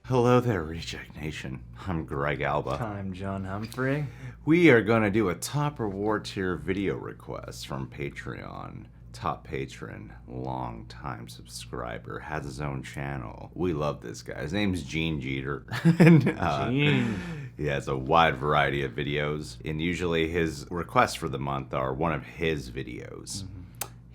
Hello there, Reject Nation. I'm Greg Alba. I'm John Humphrey. We are going to do a top reward tier video request from Patreon. Top patron, long-time subscriber, has his own channel. We love this guy. His name's Gene Jeter. Gene. He has a wide variety of videos, and usually his requests for the month are one of his videos.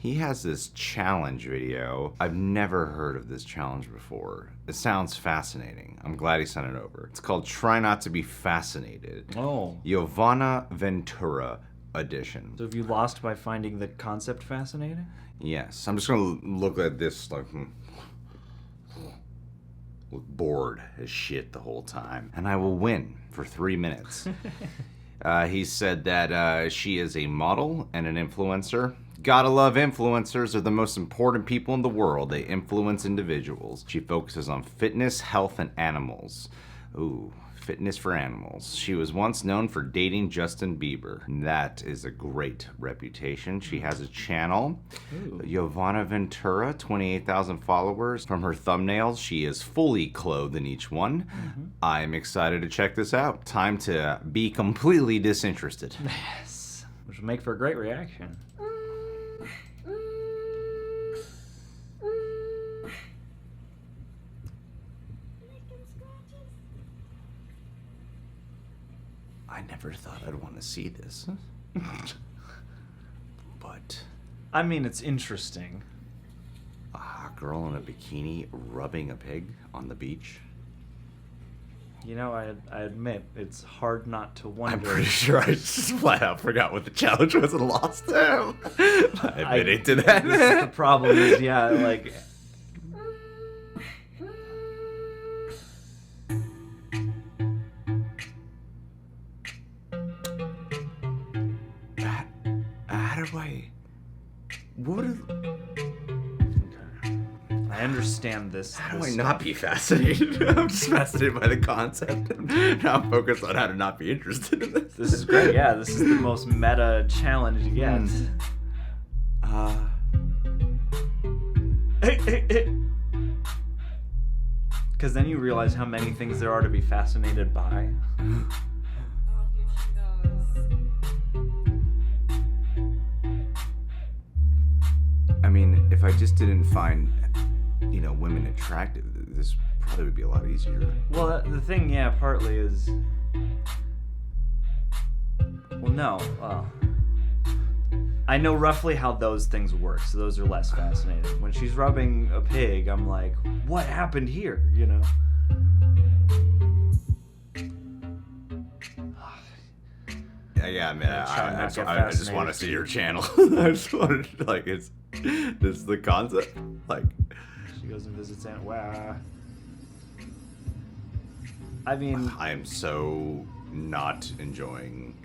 He has this challenge video. I've never heard of this challenge before. It sounds fascinating. I'm glad he sent it over. It's called Try Not to Be Fascinated. Oh. Yovanna Ventura edition. So have you lost by finding the concept fascinating? Yes. I'm just going to look at this like... look bored as shit the whole time. And I will win for 3 minutes. He said that she is a model and an influencer. Gotta love influencers. They're the most important people in the world. They influence individuals. She focuses on fitness, health, and animals. Ooh, fitness for animals. She was once known for dating Justin Bieber. That is a great reputation. She has a channel. Ooh. Yovanna Ventura, 28,000 followers. From her thumbnails, she is fully clothed in each one. I'm excited to check this out. Time to be completely disinterested. Yes. Which will make for a great reaction. I never thought I'd want to see this. But I mean, it's interesting. a hot girl in a bikini rubbing a pig on the beach. You know, I admit, it's hard not to wonder. I'm pretty sure I just flat out forgot what the challenge was and lost him. I admitted to that. This is the problem is, yeah, like... How do I... What is... I understand this. How do I not be fascinated? I'm just fascinated by the concept. Now I'm focused on how to not be interested in this. This is great, yeah. This is the most meta challenge you get. Because then you realize how many things there are to be fascinated by. I mean, if I just didn't find, you know, women attractive, this probably would be a lot easier. Well, the thing, yeah, partly is... Well, no. I know roughly how those things work, so those are less fascinating. When she's rubbing a pig, I'm like, what happened here, you know? Yeah, I mean, I just want to fascinated. see your channel. I just wanted, like, this is the concept. Like, She goes and visits Aunt... Wow. I mean... I am so not enjoying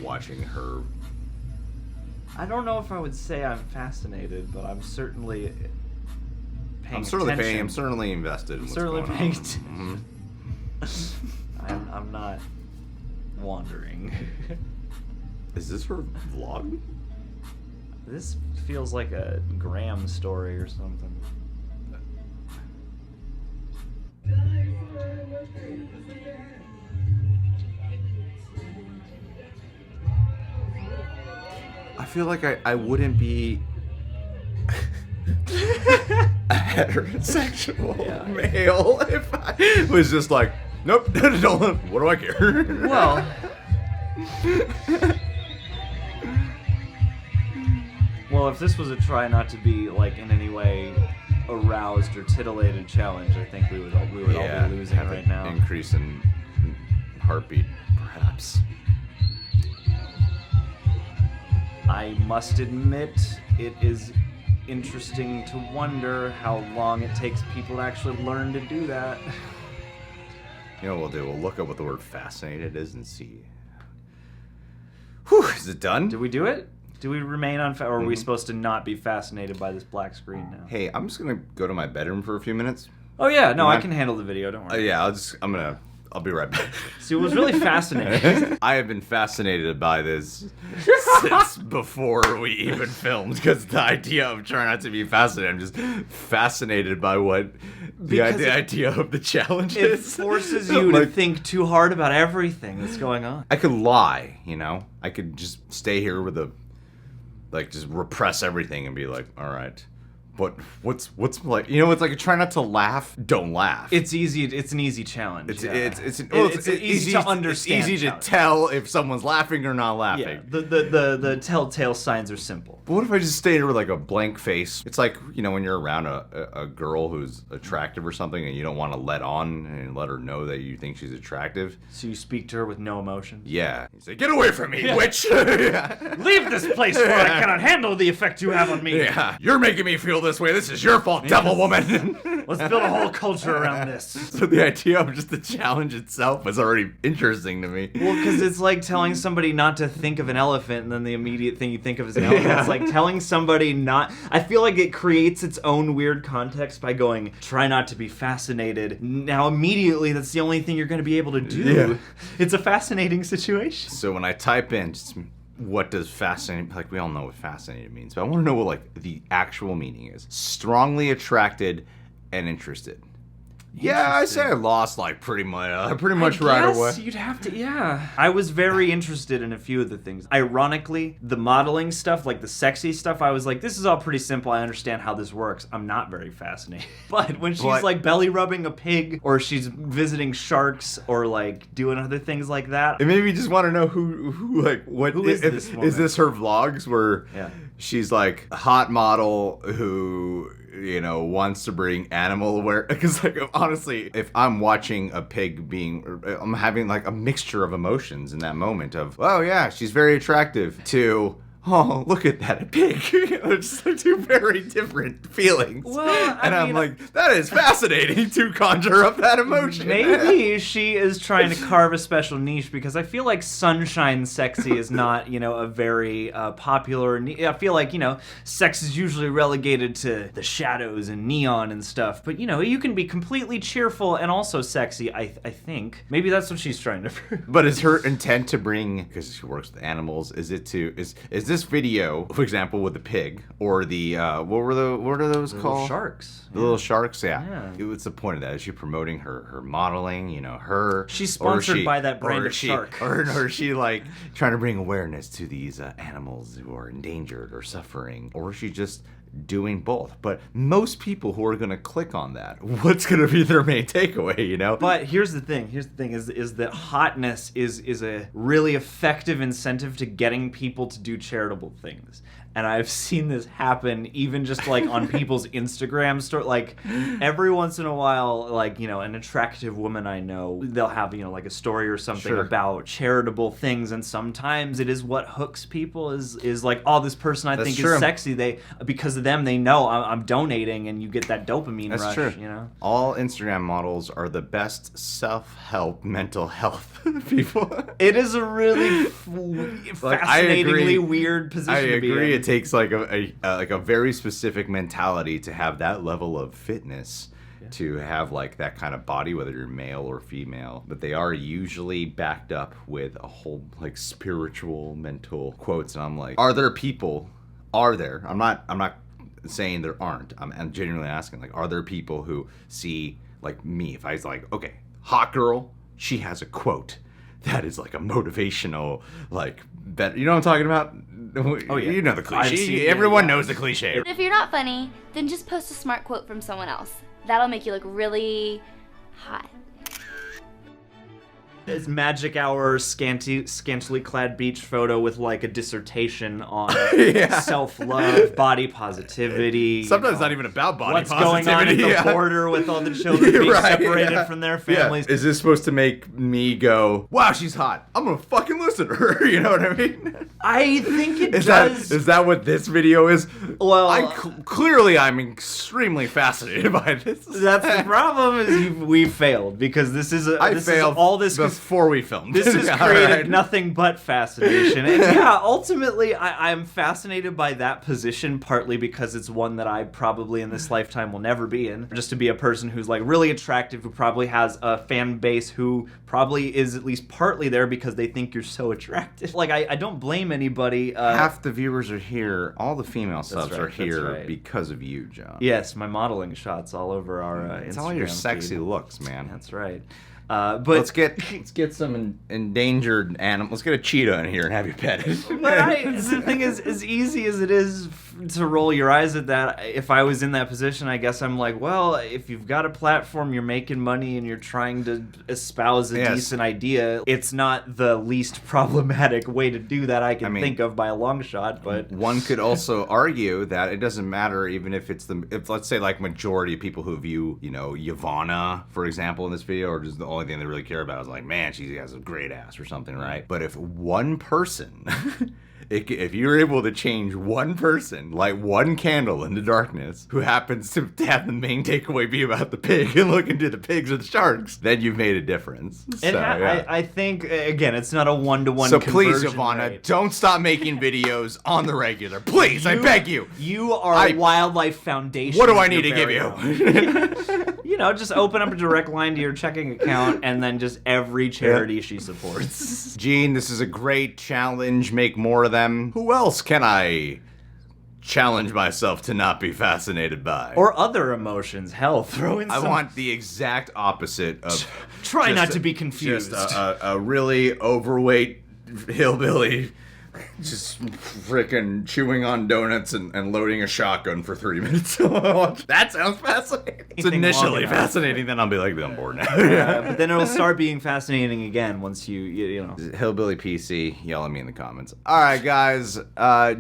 watching her. I don't know if I would say I'm fascinated, but I'm certainly paying I'm certainly attention. I'm certainly invested in what's Certainly going paying on. attention. Mhm. I'm not wandering. Is this her vlog? This feels like a Graham story or something. I feel like I wouldn't be a heterosexual male if I was just like, nope, don't, what do I care? Well, if this was a try not to be like in any way aroused or titillated challenge, I think we would all be losing have right an now. Increase in heartbeat, perhaps. I must admit, it is interesting to wonder how long it takes people to actually learn to do that. You know what we'll do? We'll look up what the word fascinated is and see. Whew, is it done? Did we do it? Do we remain on, or are we supposed to not be fascinated by this black screen now? Hey, I'm just gonna go to my bedroom for a few minutes. Oh yeah, no, I Mind- can handle the video. Don't worry. Yeah, I'm I'll be right back. See, it was really fascinating. I have been fascinated by this since before we even filmed, because the idea of trying not to be fascinated, I'm just fascinated by what the idea of the challenge It is. forces you to think too hard about everything that's going on. I could lie, I could just stay here with just repress everything and be like, all right. What's like, it's like try not to laugh, don't laugh. It's easy. It's an easy challenge. It's easy to understand. It's easy to tell if someone's laughing or not laughing. Yeah, the telltale signs are simple. But what if I just stay here with like a blank face? It's like, when you're around a girl who's attractive or something and you don't want to let on and let her know that you think she's attractive. So you speak to her with no emotion? Yeah. You say, get away from me, witch! Leave this place, for I cannot handle the effect you have on me. Yeah. You're making me feel this way. This is your fault, devil woman. Let's build a whole culture around this. So the idea of just the challenge itself was already interesting to me. Well, because it's like telling somebody not to think of an elephant, and then the immediate thing you think of is an elephant. Yeah. It's like telling somebody not... I feel like it creates its own weird context by going, try not to be fascinated. Now, immediately, that's the only thing you're going to be able to do. Yeah. It's a fascinating situation. So when I type in... what does fascinating, like we all know what fascinated means, but I want to know what like the actual meaning is. Strongly attracted and interested. Yeah, I say I lost like pretty much right away. You'd have to, yeah. I was very interested in a few of the things. Ironically, the modeling stuff, like the sexy stuff, I was like, this is all pretty simple. I understand how this works. I'm not very fascinated. But when she's like belly rubbing a pig, or she's visiting sharks, or like doing other things like that. It made me just want to know who is this woman? Is this her vlogs where she's like a hot model who... wants to bring animal aware, because like honestly, if I'm watching a pig I'm having like a mixture of emotions in that moment of, oh yeah, she's very attractive, to, oh, look at that, a pig. It's like two very different feelings. Well, I'm like, that is fascinating to conjure up that emotion. Maybe she is trying to carve a special niche, because I feel like sunshine sexy is not, a very popular niche. I feel like, sex is usually relegated to the shadows and neon and stuff. But, you can be completely cheerful and also sexy, I think. Maybe that's what she's trying to prove. But is her intent to bring, because she works with animals, is this video, for example, with the pig, or the what are those called? Little sharks. The little sharks, yeah. What's the point of that? Is she promoting her modeling? Her. She's sponsored by that brand of shark. Or is she like trying to bring awareness to these animals who are endangered or suffering? Or is she just doing both? But most people who are going to click on that, what's going to be their main takeaway, But here's the thing is that hotness is a really effective incentive to getting people to do charitable things. And I've seen this happen even just like on people's Instagram story. Like every once in a while, like, an attractive woman I know, they'll have, like a story or something about charitable things. And sometimes it is what hooks people is like, oh, this person I think is sexy. Because of them, they know I'm donating, and you get that dopamine rush. That's true. All Instagram models are the best self-help mental health people. It is a really fascinatingly weird position to be in. I agree. It takes like a very specific mentality to have that level of fitness, to have like that kind of body, whether you're male or female. But they are usually backed up with a whole like spiritual mental quotes, and I'm like, are there? I'm not saying there aren't. I'm genuinely asking, like, are there people who see like me? If I was like, okay, hot girl, she has a quote that is like a motivational, like, better. You know what I'm talking about? Oh yeah, you know the cliche. Everyone knows the cliche. If you're not funny, then just post a smart quote from someone else. That'll make you look really hot. His magic hour scantily clad beach photo with like a dissertation on self-love, body positivity. Sometimes not even about body what's positivity. What's going on at the border with all the children being separated from their families. Is this supposed to make me go, wow, she's hot, I'm gonna fucking listen to her? You know what I mean? I think it does. Is that what this video is? Well, clearly I'm extremely fascinated by this. That's the problem, is we failed, because this is all this could before we filmed. This has All created right. nothing but fascination. And yeah, ultimately, I'm fascinated by that position, partly because it's one that I probably in this lifetime will never be in. Just to be a person who's like really attractive, who probably has a fan base who probably is at least partly there because they think you're so attractive. Like, I don't blame anybody. Half the viewers are here. All the female subs right, are that's here right. because of you, John. Yes, my modeling shots all over our Instagram. It's all your sexy feed. looks, man. That's right. But let's get some endangered animals. Let's get a cheetah in here and have you pet it. But the thing is, as easy as it is to roll your eyes at that, if I was in that position, I guess I'm like, well, if you've got a platform, you're making money, and you're trying to espouse a decent idea, it's not the least problematic way to do that I can think of by a long shot. But one could also argue that it doesn't matter even if if let's say like majority of people who view, Yovanna, for example, in this video, or just the only thing they really care about is like, man, she has a great ass or something, right? But if one person, if you're able to change one person, light one candle in the darkness, who happens to have the main takeaway be about the pig and look into the pigs or the sharks, then you've made a difference. And I think, again, it's not a one-to-one So conversion please, Yovanna, rate. don't stop making videos on the regular. Please, I beg you. You are a Wildlife Foundation. What do I need to give you? Just open up a direct line to your checking account and then just every charity she supports. Gene, this is a great challenge. Make more of them. Who else can I challenge myself to not be fascinated by? Or other emotions. Hell, throw in some... I want the exact opposite of... Try not to be confused. Just a really overweight hillbilly just freaking chewing on donuts and loading a shotgun for 3 minutes. That sounds fascinating. It's initially fascinating, then I'll be like, I'm bored now. But then it'll start being fascinating again once you know. Hillbilly PC, yell at me in the comments. All right, guys.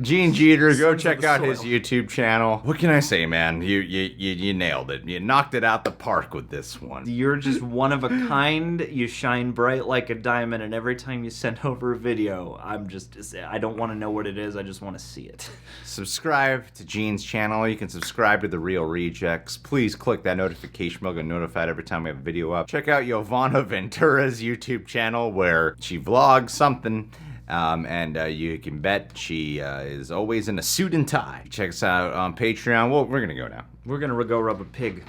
Gene Jeter, go check out his YouTube channel. What can I say, man? You nailed it. You knocked it out the park with this one. You're just one of a kind. You shine bright like a diamond, and every time you send over a video, I don't want to know what it is. I just want to see it. Subscribe to Gene's channel. You can subscribe to The Real Rejects. Please click that notification bell. Get notified every time we have a video up. Check out Yovanna Ventura's YouTube channel where she vlogs something. And you can bet she is always in a suit and tie. Check us out on Patreon. Well, we're going to go now. We're going to go rub a pig.